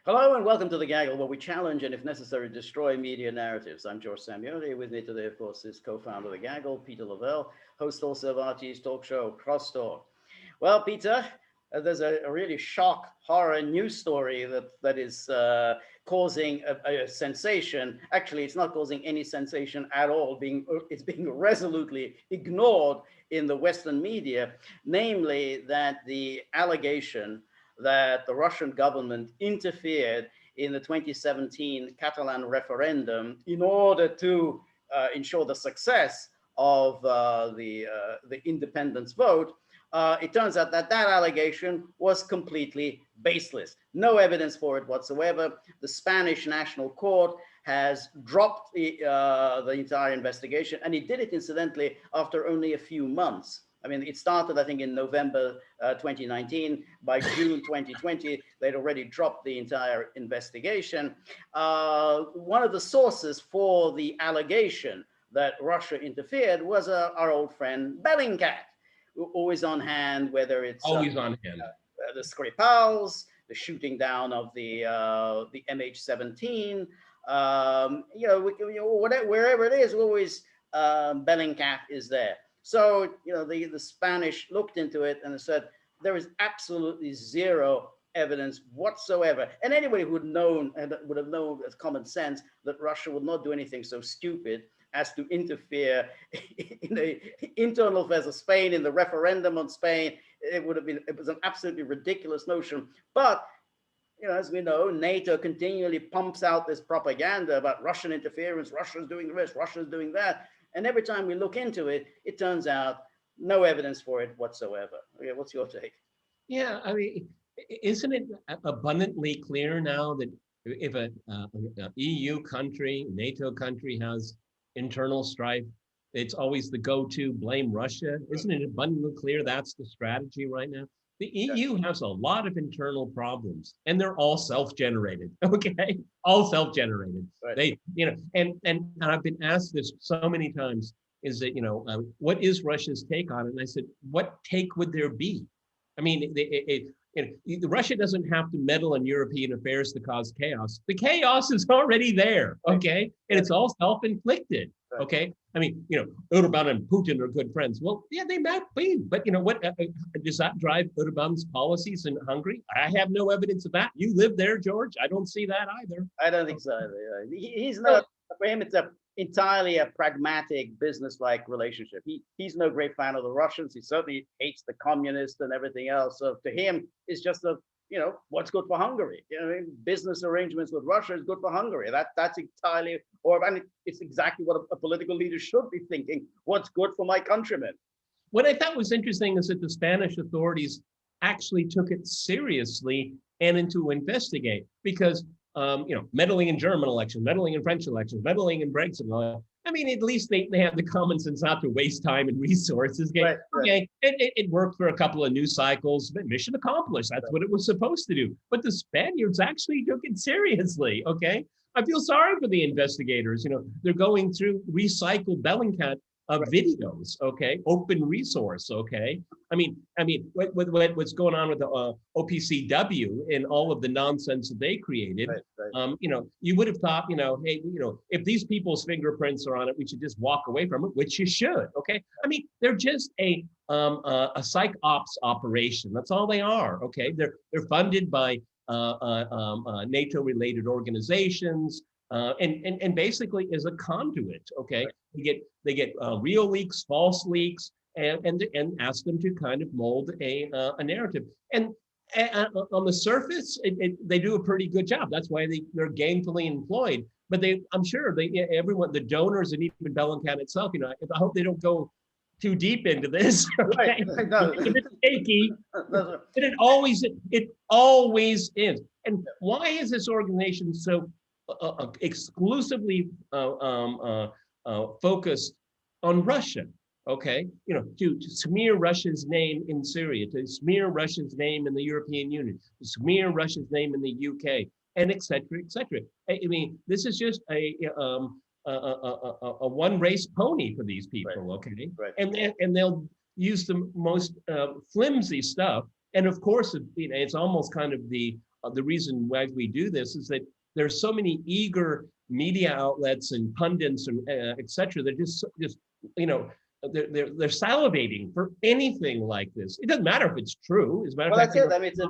Hello and welcome to the Gaggle, where we challenge and, if necessary, destroy media narratives. I'm George Szamuely. With me today, of course, is co-founder of the Gaggle, Peter Lavelle, host also of RT's talk show, Cross Talk. Well, Peter, there's a really shock, horror news story that is causing a sensation. Actually, it's not causing any sensation at all. It's being resolutely ignored in the Western media, namely that the allegation that the Russian government interfered in the 2017 Catalan referendum in order to ensure the success of the independence vote. It turns out that allegation was completely baseless. No evidence for it whatsoever. The Spanish National Court has dropped the entire investigation, and it did it, incidentally, after only a few months. I mean, it started, I think, in November 2019. By June 2020, they'd already dropped the entire investigation. One of the sources for the allegation that Russia interfered was our old friend Bellingcat, always on hand, whether it's always on hand. The Skripals, the shooting down of the MH17, whatever, wherever it is, always Bellingcat is there. So, the Spanish looked into it and said there is absolutely zero evidence whatsoever. And anybody who would have known with common sense that Russia would not do anything so stupid as to interfere in the internal affairs of Spain, in the referendum on Spain. It was an absolutely ridiculous notion. But as we know, NATO continually pumps out this propaganda about Russian interference. Russia's doing this, Russia's doing that. And every time we look into it, it turns out no evidence for it whatsoever. Okay, what's your take? Yeah, I mean, isn't it abundantly clear now that if a EU country, NATO country has internal strife, it's always the go-to blame Russia? Isn't it abundantly clear that's the strategy right now? The EU has a lot of internal problems, and they're all self-generated. Okay, all self-generated. Right. They, and I've been asked this so many times: is that what is Russia's take on it? And I said, what take would there be? I mean, Russia doesn't have to meddle in European affairs to cause chaos. The chaos is already there, okay, and it's all self-inflicted. Okay, I mean, Erdogan and Putin are good friends. Well, yeah, they might be, but what does that drive Erdogan's policies in Hungary? I have no evidence of that. You live there, George. I don't see that either. I don't think so either. He's not. For him, it's entirely a pragmatic, business-like relationship. He's no great fan of the Russians. He certainly hates the communists and everything else. So to him, it's just what's good for Hungary. Business arrangements with Russia is good for Hungary. That's entirely, it's exactly what a political leader should be thinking. What's good for my countrymen? What I thought was interesting is that the Spanish authorities actually took it seriously and into investigate, because meddling in German elections, meddling in French elections, meddling in Brexit. I mean, at least they have the common sense not to waste time and resources. Okay, right. It worked for a couple of news cycles, but mission accomplished. That's what it was supposed to do. But the Spaniards actually took it seriously. Okay, I feel sorry for the investigators. They're going through recycled Bellingcat videos, okay, open resource, okay. I mean, what's going on with the OPCW and all of the nonsense that they created? Right. You would have thought, hey, if these people's fingerprints are on it, we should just walk away from it, which you should, okay. I mean, they're just a psych ops operation. That's all they are, okay. They're funded by NATO-related organizations. And basically is a conduit. Okay, they get real leaks, false leaks, and ask them to kind of mold a narrative. And on the surface, they do a pretty good job. That's why they're gainfully employed. But I'm sure everyone, the donors, and even Bellingcat itself, I hope they don't go too deep into this. Okay? Right. No. It's shaky, but it always is. And why is this organization so exclusively focused on Russia? Okay, to smear Russia's name in Syria, to smear Russia's name in the European Union, to smear Russia's name in the UK, and et cetera, et cetera. I mean, this is just a one race pony for these people. Right. Okay, right. And they'll use the most flimsy stuff, and of course, it's almost kind of the the reason why we do this is that there's so many eager media outlets and pundits and et cetera, that just they're salivating for anything like this. It doesn't matter if it's true. As a matter of Well, fact, that's it. I mean, it's an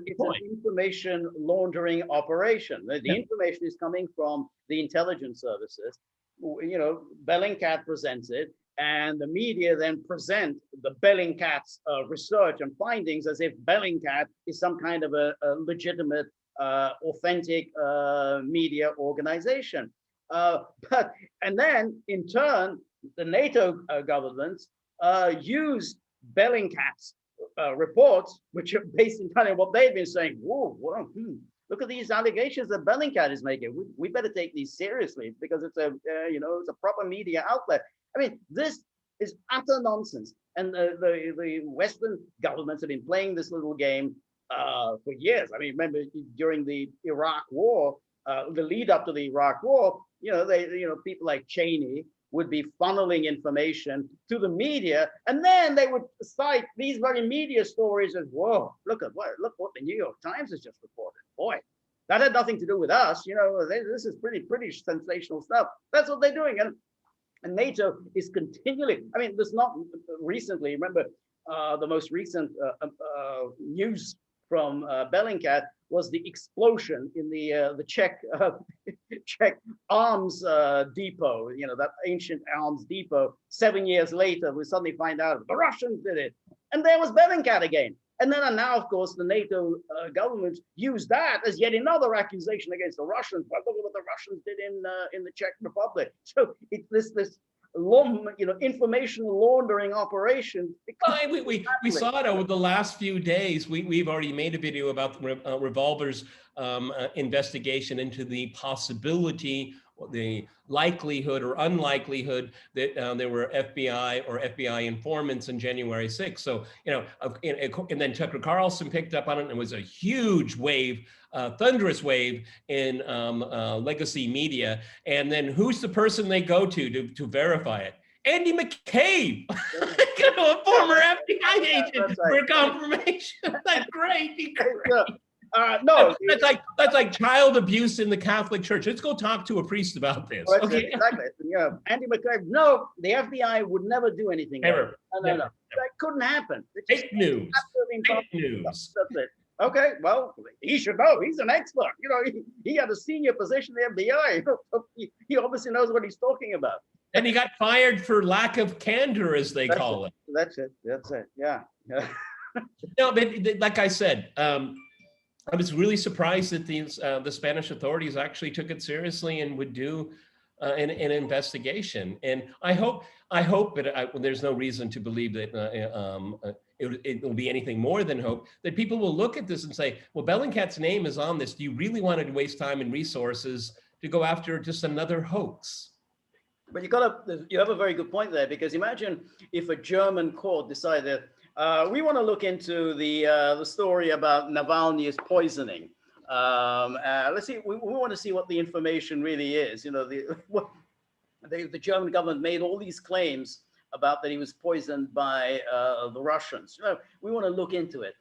information laundering operation. The information is coming from the intelligence services. Bellingcat presents it, and the media then present the Bellingcat's research and findings as if Bellingcat is some kind of a legitimate, authentic media organization. And then, in turn, the NATO governments use Bellingcat's reports, which are based entirely on what they've been saying. Look at these allegations that Bellingcat is making. We better take these seriously because it's it's a proper media outlet. I mean, this is utter nonsense. And the Western governments have been playing this little game for years. I mean, remember during the Iraq War, the lead up to the Iraq War, people like Cheney would be funneling information to the media, and then they would cite these very media stories as, whoa, look what the New York Times has just reported. Boy, that had nothing to do with us. This is pretty sensational stuff. That's what they're doing. And NATO is continually, I mean, there's not recently, remember the most recent news from Bellingcat was the explosion in the Czech arms depot, that ancient arms depot. 7 years later, we suddenly find out the Russians did it. And there was Bellingcat again. And then now, of course, the NATO government used that as yet another accusation against the Russians. But look at what the Russians did in the Czech Republic. So it's this information laundering operation. We saw it over the last few days. We've already made a video about Revolver's investigation into the possibility, the likelihood or unlikelihood that there were FBI or FBI informants on January 6th. So, and then Tucker Carlson picked up on it, and it was a huge wave, thunderous wave in legacy media. And then who's the person they go to verify it? Andy McCabe, a former FBI agent for confirmation. That's great. No, that's like child abuse in the Catholic Church. Let's go talk to a priest about this. Okay, exactly. Andy McCabe. No, the FBI would never do anything. Never. No. That couldn't happen. Fake news. Fake news. That's it. Okay, well, he should know. He's an expert. He had a senior position in the FBI. He obviously knows what he's talking about. And he got fired for lack of candor, as they call it. That's it. Yeah. No, but like I said, I was really surprised that the Spanish authorities actually took it seriously and would do an investigation. And I hope, but there's no reason to believe that it will be anything more than hope, that people will look at this and say, well, Bellingcat's name is on this. Do you really want to waste time and resources to go after just another hoax? But you have a very good point there, because imagine if a German court decided, we want to look into the story about Navalny's poisoning. Let's see. We want to see what the information really is. The German government made all these claims about that he was poisoned by the Russians. We want to look into it.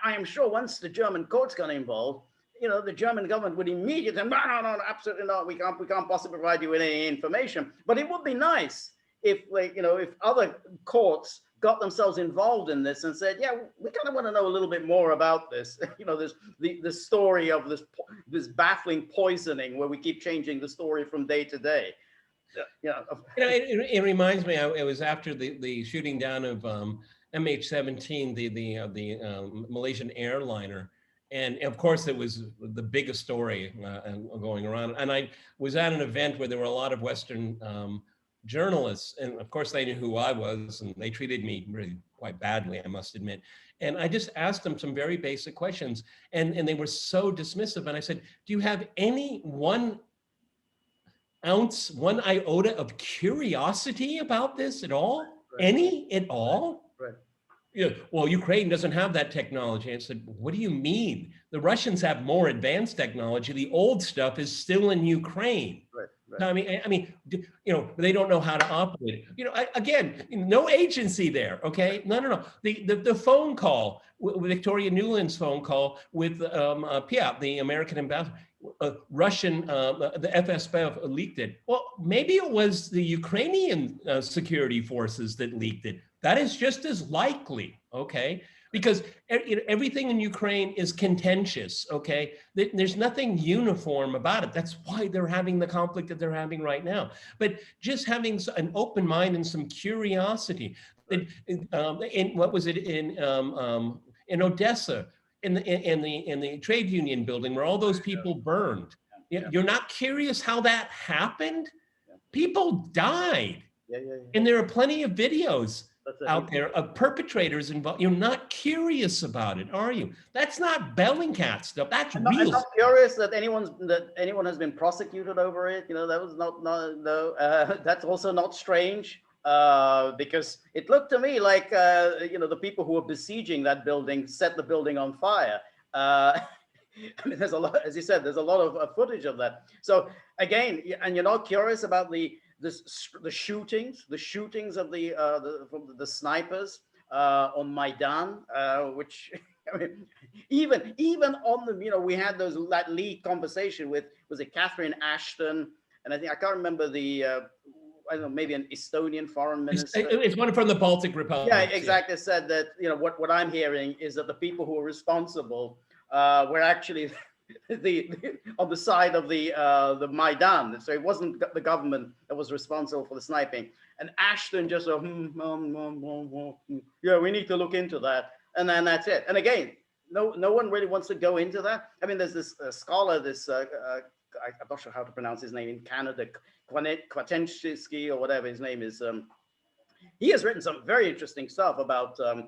I am sure once the German courts got involved, the German government would immediately, no, absolutely not. We can't possibly provide you with any information. But it would be nice if other courts got themselves involved in this and said, yeah, we kind of want to know a little bit more about this. The story of this baffling poisoning where we keep changing the story from day to day. It reminds me, it was after the shooting down of MH17, the Malaysian airliner. And of course, it was the biggest story going around. And I was at an event where there were a lot of Western journalists, and of course they knew who I was, and they treated me really quite badly, I must admit. And I just asked them some very basic questions, and they were so dismissive. And I said, do you have any 1 ounce, 1 iota of curiosity about this at all? Right. Any at all? Right. Well, Ukraine doesn't have that technology. I said, what do you mean? The Russians have more advanced technology. The old stuff is still in Ukraine. Right. They don't know how to operate it. Again, no agency there. Okay, no. The phone call, Victoria Nuland's phone call with Piat, the American ambassador. Russian, the FSB leaked it. Well, maybe it was the Ukrainian security forces that leaked it. That is just as likely, okay? Because everything in Ukraine is contentious, okay? There's nothing uniform about it. That's why they're having the conflict that they're having right now. But just having an open mind and some curiosity. What was it in Odessa? In the trade union building where all those people burned. You're not curious how that happened? People died. And there are plenty of videos out there of perpetrators involved. You're not curious about it, are you? That's not Bellingcat stuff. That's real. I'm not curious that anyone has been prosecuted over it. That was that's also not strange. Because it looked to me like the people who were besieging that building set the building on fire. I mean, there's a lot, as you said, there's a lot of footage of that. So again, and you're not curious about the shootings of the snipers on Maidan, which I mean, even on the we had that lead conversation with, was it Catherine Ashton, and I can't remember the. I don't know, maybe an Estonian foreign minister. It's one from the Baltic Republic. Yeah, exactly. Said that, what I'm hearing is that the people who were responsible were actually on the side of the Maidan. So it wasn't the government that was responsible for the sniping. And Ashton just yeah, we need to look into that. And then that's it. And again, no one really wants to go into that. I mean, there's this scholar, I'm not sure how to pronounce his name in Canada, Kwatensky or whatever his name is. He has written some very interesting stuff about the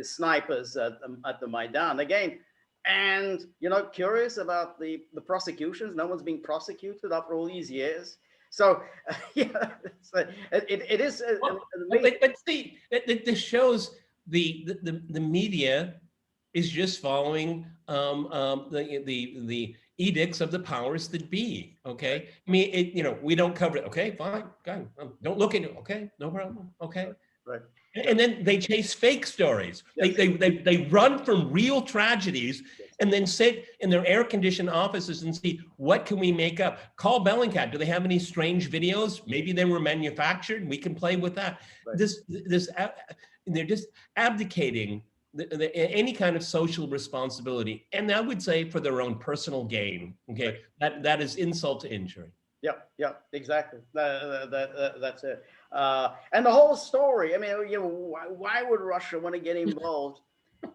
snipers at the Maidan again. And curious about the prosecutions. No one's being prosecuted after all these years. So yeah, it is. But see, this shows the media is just following the edicts of the powers that be. Okay, I mean, we don't cover it. Okay, fine, don't look into it. Okay, no problem. Okay, right. And then they chase fake stories. Yes. They run from real tragedies, yes, and then sit in their air-conditioned offices and see, what can we make up? Call Bellingcat. Do they have any strange videos? Maybe they were manufactured. We can play with that. Right. They're just abdicating any kind of social responsibility, and I would say for their own personal gain. Okay, right. That is insult to injury. Yeah, exactly. That's it. And the whole story. I mean, why would Russia want to get involved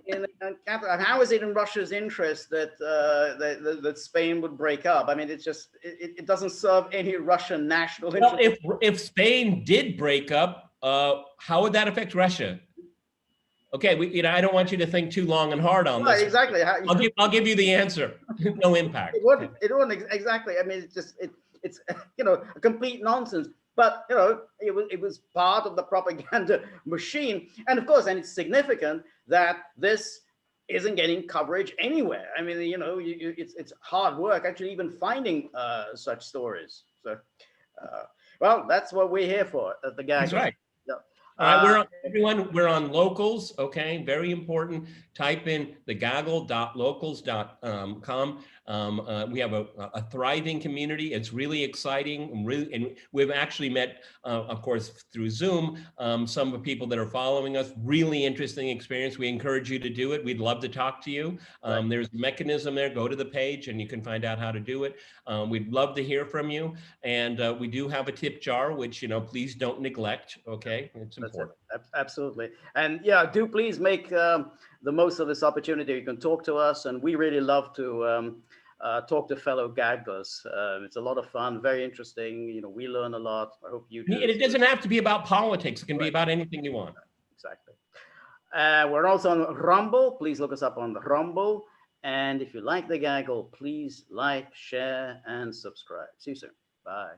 in how is it in Russia's interest that Spain would break up? I mean, it doesn't serve any Russian national interest. Well, if Spain did break up, how would that affect Russia? Okay, I don't want you to think too long and hard on this. Exactly. I'll give you the answer. No impact. It wouldn't exactly. I mean, it's a complete nonsense. But it was part of the propaganda machine, and of course, and it's significant that this isn't getting coverage anywhere. I mean, it's hard work actually even finding such stories. So, well, that's what we're here for at the Gaggle. That's right. Yeah. We're on Locals, okay, very important. Type in thegaggle.locals.com. We have a thriving community. It's really exciting, and we've actually met, of course, through Zoom, some of the people that are following us. Really interesting experience. We encourage you to do it. We'd love to talk to you. Right. There's a mechanism there. Go to the page and you can find out how to do it. We'd love to hear from you. And we do have a tip jar, which, please don't neglect, okay? It's important. Absolutely. And yeah, do please make the most of this opportunity. You can talk to us, and we really love to talk to fellow gagglers. It's a lot of fun, very interesting. We learn a lot. I hope you do. And it doesn't have to be about politics. It can be about anything you want. Exactly. We're also on Rumble. Please look us up on the Rumble. And if you like the Gaggle, please like, share, and subscribe. See you soon. Bye.